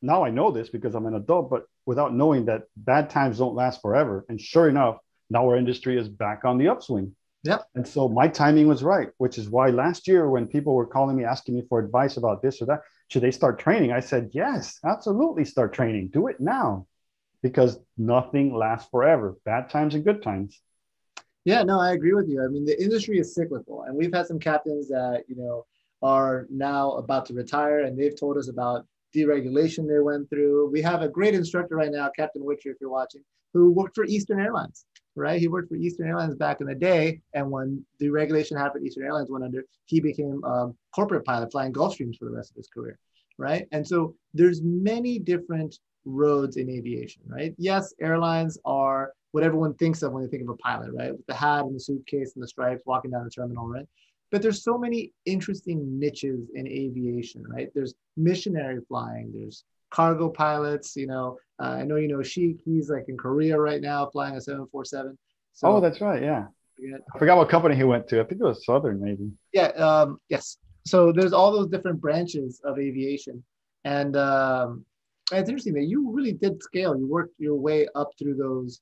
now I know this because I'm an adult, but without knowing that bad times don't last forever. And sure enough, now our industry is back on the upswing. Yep. And so my timing was right, which is why last year when people were calling me, asking me for advice about this or that, should they start training? I said, yes, absolutely start training. Do it now. because nothing lasts forever, bad times and good times. Yeah, no, I agree with you. I mean, the industry is cyclical, and we've had some captains that, are now about to retire, and they've told us about deregulation they went through. We have a great instructor right now, Captain Witcher, if you're watching, who worked for Eastern Airlines, right? He worked for Eastern Airlines back in the day, and when deregulation happened, Eastern Airlines went under, he became a corporate pilot flying Gulfstreams for the rest of his career, right? And so there's many different roads in aviation, right? Yes, airlines are what everyone thinks of when they think of a pilot, right? With the hat and the suitcase and the stripes walking down the terminal, right? But there's so many interesting niches in aviation, right? There's missionary flying, there's cargo pilots, I know Sheik, he's like in Korea right now flying a 747. Oh, So that's right. Yeah. I forgot what company he went to. I think it was Southern, maybe. yeah, yes. So there's all those different branches of aviation. And it's interesting that you really did scale. You worked your way up through those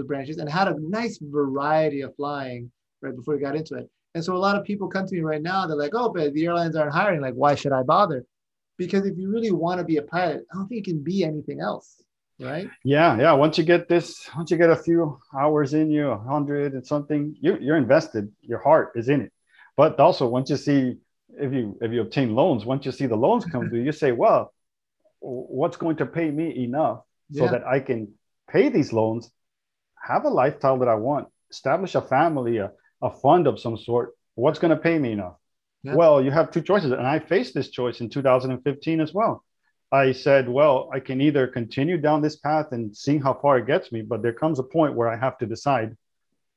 branches and had a nice variety of flying right before you got into it. And so a lot of people come to me right now, they're like, oh, but the airlines aren't hiring. Like, why should I bother? Because if you really want to be a pilot, I don't think you can be anything else, right? Yeah. Once you get a few hours in you, 100 and something, you're invested. Your heart is in it. But also, once you see, if you obtain loans, once you see the loans come due, you say, well, what's going to pay me enough so that I can pay these loans, have a lifestyle that I want, establish a family, a fund of some sort. What's going to pay me enough? Yeah. Well, you have two choices. And I faced this choice in 2015 as well. I said, well, I can either continue down this path and see how far it gets me, but there comes a point where I have to decide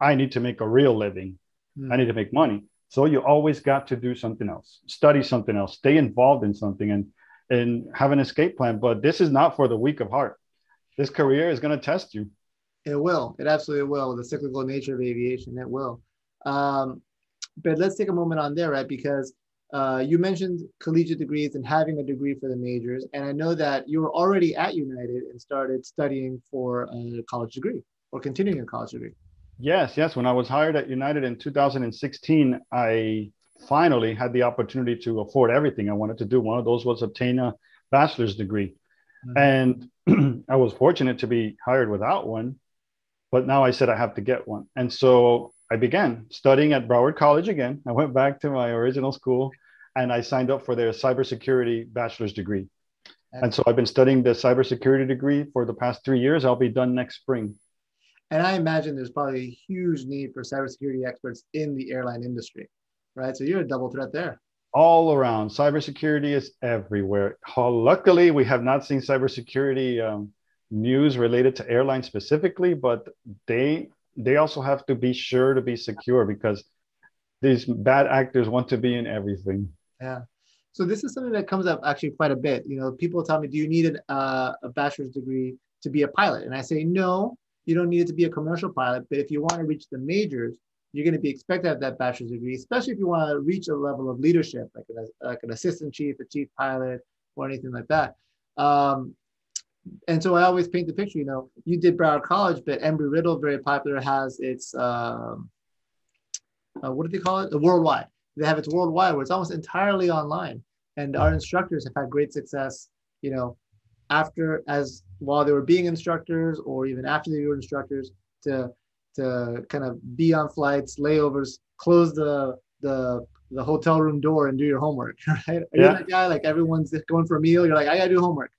I need to make a real living. I need to make money. So you always got to do something else, study something else, stay involved in something and have an escape plan. But this is not for the weak of heart. This career is going to test you. It will. It absolutely will. The cyclical nature of aviation, it will. But let's take a moment on there, right? Because you mentioned collegiate degrees and having a degree for the majors. And I know that you were already at United and started studying for a college degree or continuing a college degree. Yes. When I was hired at United in 2016, I finally had the opportunity to afford everything I wanted to do. One of those was obtain a bachelor's degree. And I was fortunate to be hired without one, but now I said I have to get one. And so I began studying at Broward College again. I went back to my original school and I signed up for their cybersecurity bachelor's degree. And so I've been studying the cybersecurity degree for the past 3 years. I'll be done next spring. And I imagine there's probably a huge need for cybersecurity experts in the airline industry, right? So you're a double threat there. All around. Cybersecurity is everywhere. Luckily, we have not seen cybersecurity news related to airlines specifically, but they also have to be sure to be secure because these bad actors want to be in everything. Yeah. So this is something that comes up actually quite a bit. People tell me, do you need a bachelor's degree to be a pilot? And I say, no, you don't need it to be a commercial pilot. But if you want to reach the majors, you're going to be expected to have that bachelor's degree, especially if you want to reach a level of leadership, like an assistant chief, a chief pilot, or anything like that. And so I always paint the picture, you did Broward College, but Embry-Riddle, very popular, has its, what do they call it? The worldwide. They have its worldwide where it's almost entirely online. And our instructors have had great success, while they were being instructors or even after they were instructors to kind of be on flights, layovers, close the hotel room door and do your homework, right? Are you that guy, like everyone's going for a meal, you're like, I gotta do homework?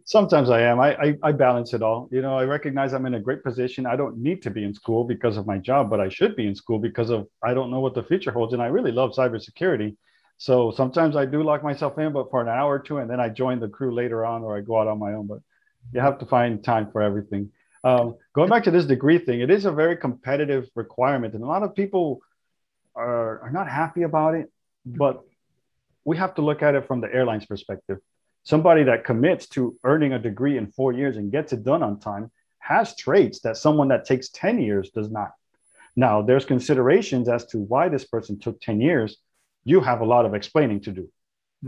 Sometimes I am. I balance it all. I recognize I'm in a great position. I don't need to be in school because of my job, but I should be in school because I don't know what the future holds. And I really love cybersecurity. So sometimes I do lock myself in, but for an hour or two, and then I join the crew later on, or I go out on my own. But you have to find time for everything. Going back to this degree thing, it is a very competitive requirement. And a lot of people are not happy about it, but we have to look at it from the airline's perspective. Somebody that commits to earning a degree in 4 years and gets it done on time has traits that someone that takes 10 years does not. Now, there's considerations as to why this person took 10 years. You have a lot of explaining to do.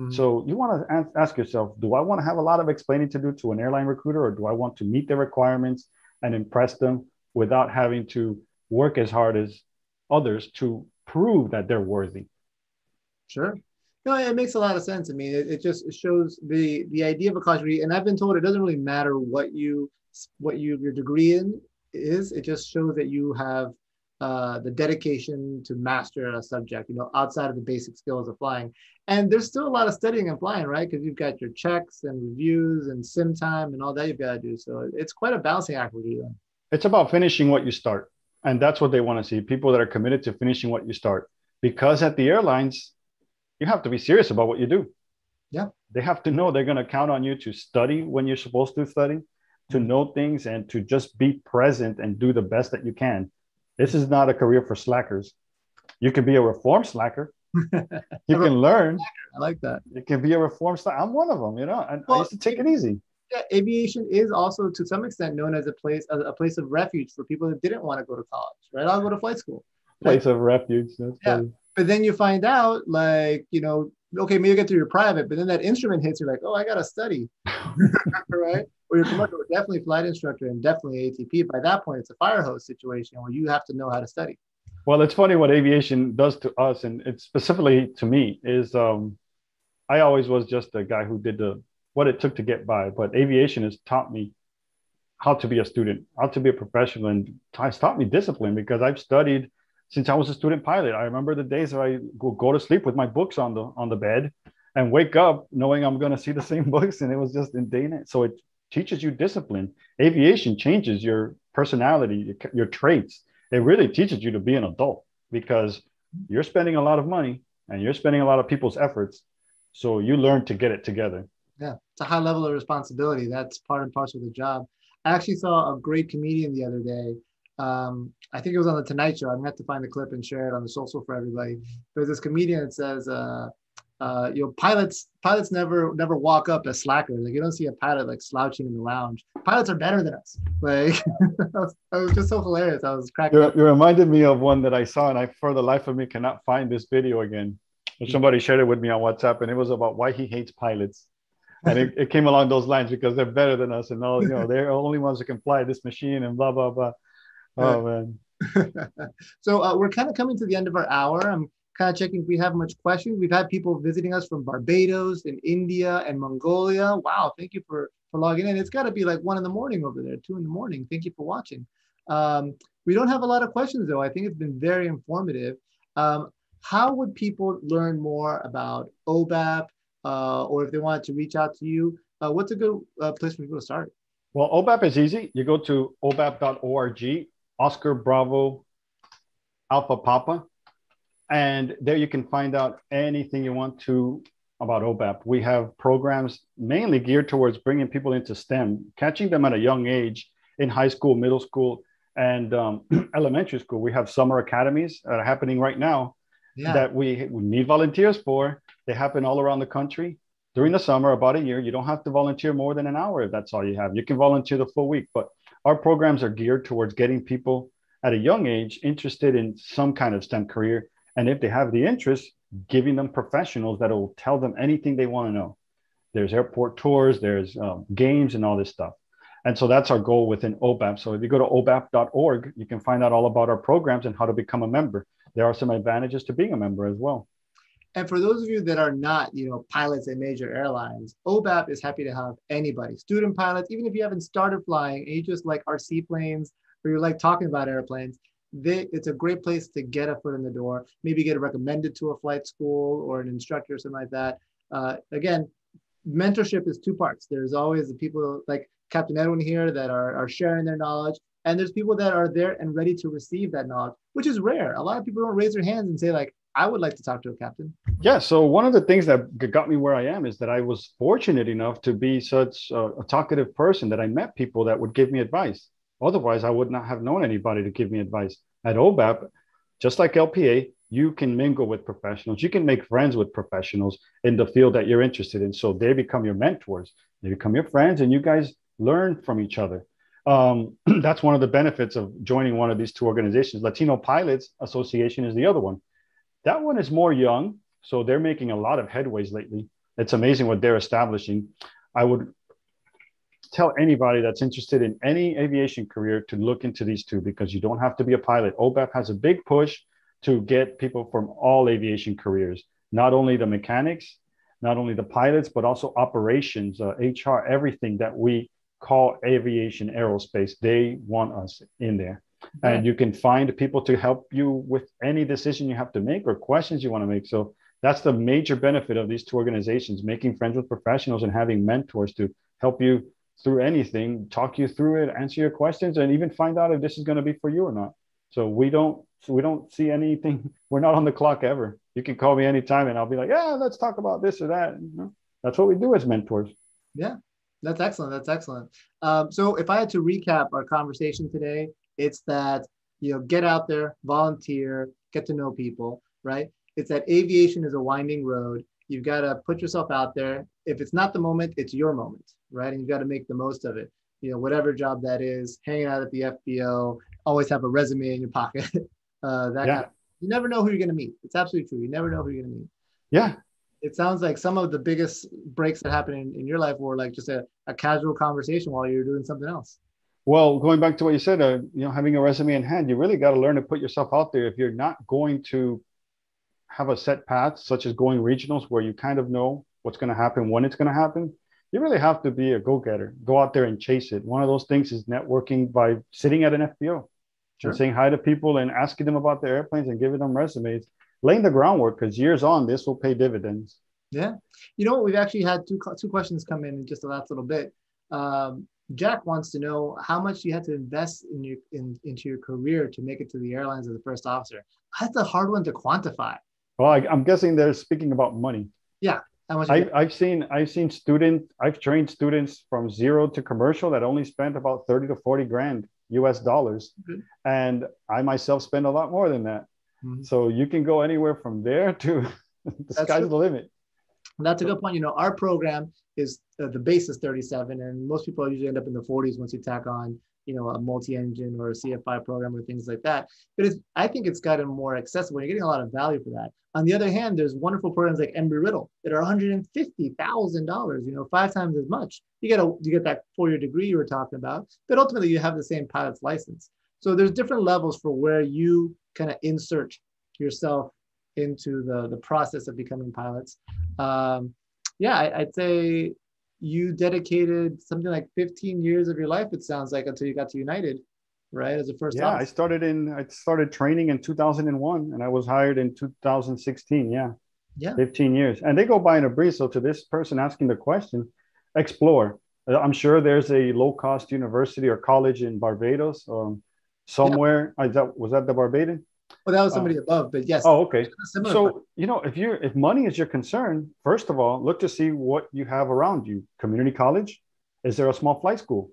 So you want to ask yourself, do I want to have a lot of explaining to do to an airline recruiter, or do I want to meet their requirements and impress them without having to work as hard as others to prove that they're worthy? Sure. No, it makes a lot of sense. I mean, it just shows the idea of a college degree, and I've been told it doesn't really matter what your degree in is. It just shows that you have the dedication to master a subject, outside of the basic skills of flying. And there's still a lot of studying and flying, right? Because you've got your checks and reviews and sim time and all that you've got to do. So it's quite a balancing act with you. It's about finishing what you start. And that's what they want to see, people that are committed to finishing what you start. Because at the airlines, you have to be serious about what you do. Yeah. They have to know they're going to count on you to study when you're supposed to study, to know things, and to just be present and do the best that you can. This is not a career for slackers. You can be a reform slacker. You can learn. I like that. You can be a reform slacker. I'm one of them, and I used to take it easy. Yeah, aviation is also to some extent known as a place of refuge for people that didn't want to go to college, right? I'll go to flight school. Place of refuge. That's funny. But then you find out, like, okay, maybe you get through your private, but then that instrument hits, you're like, oh, I got to study, right? Or your commercial, definitely flight instructor and definitely ATP. By that point, it's a fire hose situation where you have to know how to study. Well, it's funny what aviation does to us, and it's specifically to me, is I always was just a guy who did what it took to get by. But aviation has taught me how to be a student, how to be a professional, and it's taught me discipline because I've studied since I was a student pilot. I remember the days where I would go to sleep with my books on the bed and wake up knowing I'm going to see the same books, and it was just in day and night. So it teaches you discipline. Aviation changes your personality, your traits. It really teaches you to be an adult because you're spending a lot of money and you're spending a lot of people's efforts. So you learn to get it together. Yeah, it's a high level of responsibility. That's part and parcel of the job. I actually saw a great comedian the other day. I think it was on the Tonight Show. I'm gonna have to find the clip and share it on the social for everybody. There's this comedian that says, pilots never walk up as slackers. Like, you don't see a pilot like slouching in the lounge. Pilots are better than us. Like, that was just so hilarious. I was cracking up. You reminded me of one that I saw, and I, for the life of me, cannot find this video again. Somebody shared it with me on WhatsApp, and it was about why he hates pilots. And it came along those lines because they're better than us, and all, they're the only ones that can fly this machine, and blah blah blah. Oh man. So we're kind of coming to the end of our hour. I'm kind of checking if we have much questions. We've had people visiting us from Barbados and India and Mongolia. Wow, thank you for logging in. It's got to be like 1 a.m. over there, 2 a.m. Thank you for watching. We don't have a lot of questions though. I think it's been very informative. How would people learn more about OBAP, or if they wanted to reach out to you? What's a good place for people to start? Well, OBAP is easy. You go to obap.org, Oscar Bravo Alpha Papa, and there you can find out anything you want to about OBAP. We have programs mainly geared towards bringing people into STEM, catching them at a young age in high school, middle school, and elementary school. We have summer academies that are happening right now that we need volunteers for. They happen all around the country. During the summer, about a year, you don't have to volunteer more than an hour if that's all you have. You can volunteer the full week, but our programs are geared towards getting people at a young age interested in some kind of STEM career. And if they have the interest, giving them professionals that will tell them anything they want to know. There's airport tours, there's games and all this stuff. And so that's our goal within OBAP. So if you go to obap.org, you can find out all about our programs and how to become a member. There are some advantages to being a member as well. And for those of you that are not, pilots at major airlines, OBAP is happy to have anybody, student pilots, even if you haven't started flying and you just like RC planes or you like talking about airplanes, it's a great place to get a foot in the door, maybe get recommended to a flight school or an instructor or something like that. Again, mentorship is two parts. There's always the people like Captain Edwin here that are sharing their knowledge. And there's people that are there and ready to receive that knowledge, which is rare. A lot of people don't raise their hands and say like, I would like to talk to a captain. Yeah. So one of the things that got me where I am is that I was fortunate enough to be such a talkative person that I met people that would give me advice. Otherwise, I would not have known anybody to give me advice. At OBAP, just like LPA, you can mingle with professionals. You can make friends with professionals in the field that you're interested in. So they become your mentors. They become your friends, and you guys learn from each other. That's one of the benefits of joining one of these two organizations. Latino Pilots Association is the other one. That one is more young, so they're making a lot of headways lately. It's amazing what they're establishing. I would tell anybody that's interested in any aviation career to look into these two because you don't have to be a pilot. OBAP has a big push to get people from all aviation careers. not only the mechanics, not only the pilots, but also operations, HR, everything that we call aviation aerospace. They want us in there. Right. And you can find people to help you with any decision you have to make or questions you want to make. So that's the major benefit of these two organizations, making friends with professionals and having mentors to help you through anything, talk you through it, answer your questions, and even find out if this is going to be for you or not. So we don't see anything. We're not on the clock ever. You can call me anytime and I'll be like, yeah, let's talk about this or that. You know, that's what we do as mentors. Yeah, that's excellent. That's excellent. So if I had to recap our conversation today, it's that, get out there, volunteer, get to know people, right? It's that aviation is a winding road. You've got to put yourself out there. If it's not the moment, it's your moment, right? And you've got to make the most of it. Whatever job that is, hanging out at the FBO, always have a resume in your pocket. You never know who you're going to meet. It's absolutely true. You never know who you're going to meet. Yeah. It sounds like some of the biggest breaks that happen in your life were like just a casual conversation while you're doing something else. Well, going back to what you said, having a resume in hand, you really got to learn to put yourself out there. If you're not going to have a set path, such as going regionals, where you kind of know what's going to happen, when it's going to happen, you really have to be a go-getter. Go out there and chase it. One of those things is networking by sitting at an FBO. Sure. And saying hi to people and asking them about their airplanes and giving them resumes, laying the groundwork, because years on, this will pay dividends. Yeah. You know what? We've actually had two questions come in just the last little bit. Jack wants to know how much you had to invest into your career to make it to the airlines as a first officer. That's a hard one to quantify. Well, I'm guessing they're speaking about money. Yeah. How much? I've trained students from zero to commercial that only spent about 30 to 40 grand US dollars. Mm-hmm. And I myself spend a lot more than that. Mm-hmm. So you can go anywhere from there to the sky's the limit. That's a good point. Our program is the base is 37, and most people usually end up in the 40s once you tack on, a multi-engine or a CFI program or things like that. But I think it's gotten more accessible. You're getting a lot of value for that. On the other hand, there's wonderful programs like Embry-Riddle that are $150,000, 5 times as much. You get that 4-year degree you were talking about, but ultimately you have the same pilot's license. So there's different levels for where you kind of insert yourself into the process of becoming pilots. I'd say you dedicated something like 15 years of your life, it sounds like, until you got to United, right? As a first officer. I started training in 2001 and I was hired in 2016. Yeah. 15 years. And they go by in a breeze. So to this person asking the question, explore. I'm sure there's a low-cost university or college in Barbados somewhere. Yeah. Was that the Barbadian? Well, that was somebody above, but yes. Oh, okay. So, if money is your concern, first of all, look to see what you have around you. Community college? Is there a small flight school?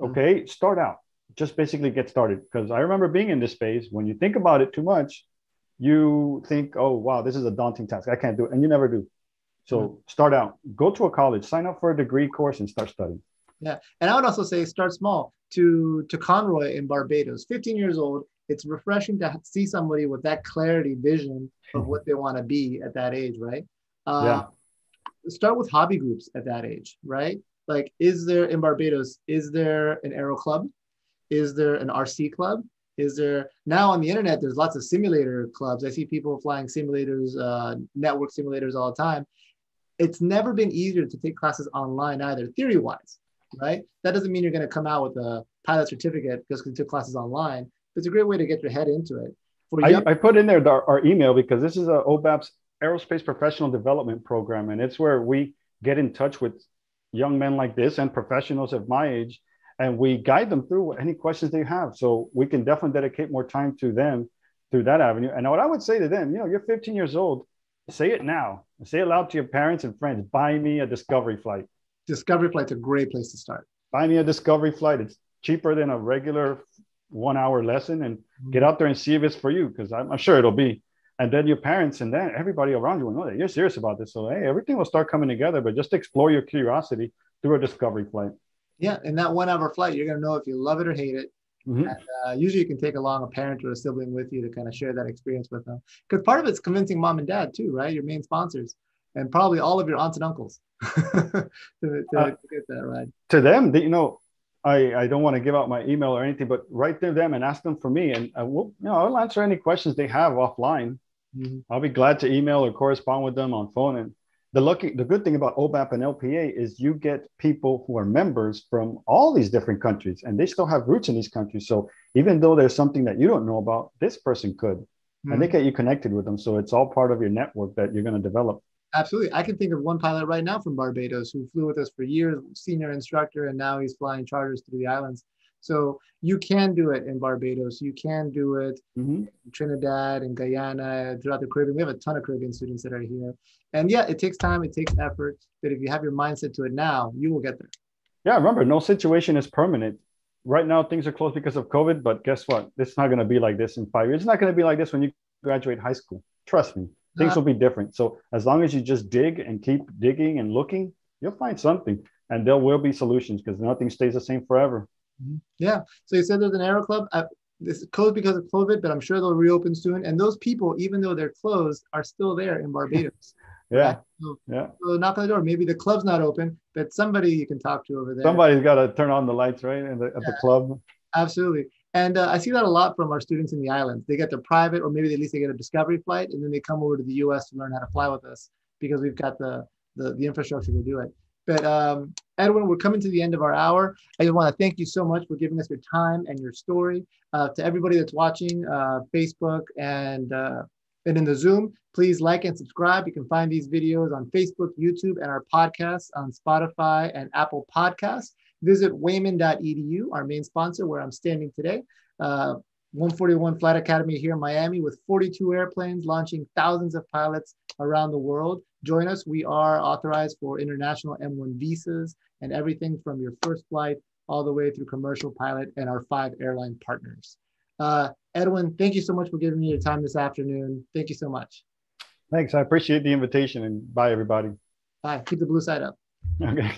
Okay, Start out. Just basically get started. Because I remember being in this space, when you think about it too much, you think, oh, wow, this is a daunting task. I can't do it. And you never do. So start out. Go to a college, sign up for a degree course and start studying. Yeah. And I would also say start small. To Conroy in Barbados, 15 years old. It's refreshing to see somebody with that clarity vision of what they want to be at that age, right? Start with hobby groups at that age, right? Like, in Barbados, is there an aero club? Is there an RC club? Now on the internet, there's lots of simulator clubs. I see people flying simulators, network simulators all the time. It's never been easier to take classes online either, theory-wise, right? That doesn't mean you're going to come out with a pilot certificate because you took classes online. It's a great way to get your head into it. I put in there our email because this is a OBAP's Aerospace Professional Development Program. And it's where we get in touch with young men like this and professionals of my age. And we guide them through any questions they have. So we can definitely dedicate more time to them through that avenue. And what I would say to them, you're 15 years old. Say it now. Say it loud to your parents and friends. Buy me a Discovery flight. Discovery flight's a great place to start. Buy me a Discovery flight. It's cheaper than a regular 1-hour lesson, and get out there and see if it's for you, because I'm sure it'll be. And then your parents and then everybody around you will know that you're serious about this. So, hey, everything will start coming together, but just explore your curiosity through a Discovery flight. Yeah. And that 1-hour flight, you're going to know if you love it or hate it. Mm-hmm. And, usually you can take along a parent or a sibling with you to kind of share that experience with them. Because part of it's convincing mom and dad too, right? Your main sponsors, and probably all of your aunts and uncles to get that ride. To them, I don't want to give out my email or anything, but write to them and ask them for me. And I'll answer any questions they have offline. Mhm. I'll be glad to email or correspond with them on phone. And the good thing about OBAP and LPA is you get people who are members from all these different countries, and they still have roots in these countries. So even though there's something that you don't know about, this person could, and they get you connected with them. So it's all part of your network that you're going to develop. Absolutely. I can think of one pilot right now from Barbados who flew with us for years, senior instructor, and now he's flying charters through the islands. So you can do it in Barbados. You can do it in Trinidad and Guyana, throughout the Caribbean. We have a ton of Caribbean students that are here. And yeah, it takes time, it takes effort. But if you have your mindset to it now, you will get there. Yeah, remember, no situation is permanent. Right now, things are closed because of COVID, but guess what? It's not going to be like this in 5 years. It's not going to be like this when you graduate high school. Trust me, things will be different. So as long as you just dig and keep digging and looking, you'll find something. And there will be solutions because nothing stays the same forever. Yeah. So you said there's an aero club. This is closed because of COVID, but I'm sure they'll reopen soon. And those people, even though they're closed, are still there in Barbados. Yeah. Right? So knock on the door. Maybe the club's not open, but somebody you can talk to over there. Somebody's got to turn on the lights, right? At the club. Absolutely. And I see that a lot from our students in the islands. They get their private, or maybe at least they get a discovery flight, and then they come over to the US to learn how to fly with us because we've got the infrastructure to do it. But Edwin, we're coming to the end of our hour. I just want to thank you so much for giving us your time and your story. To everybody that's watching Facebook and in the Zoom, please like and subscribe. You can find these videos on Facebook, YouTube, and our podcasts on Spotify and Apple Podcasts. Visit wayman.edu, our main sponsor, where I'm standing today. 141 Flight Academy here in Miami with 42 airplanes launching thousands of pilots around the world. Join us. We are authorized for international M1 visas and everything from your first flight all the way through commercial pilot and our 5 airline partners. Edwin, thank you so much for giving me your time this afternoon. Thank you so much. Thanks. I appreciate the invitation, and bye, everybody. Bye. Keep the blue side up. Okay.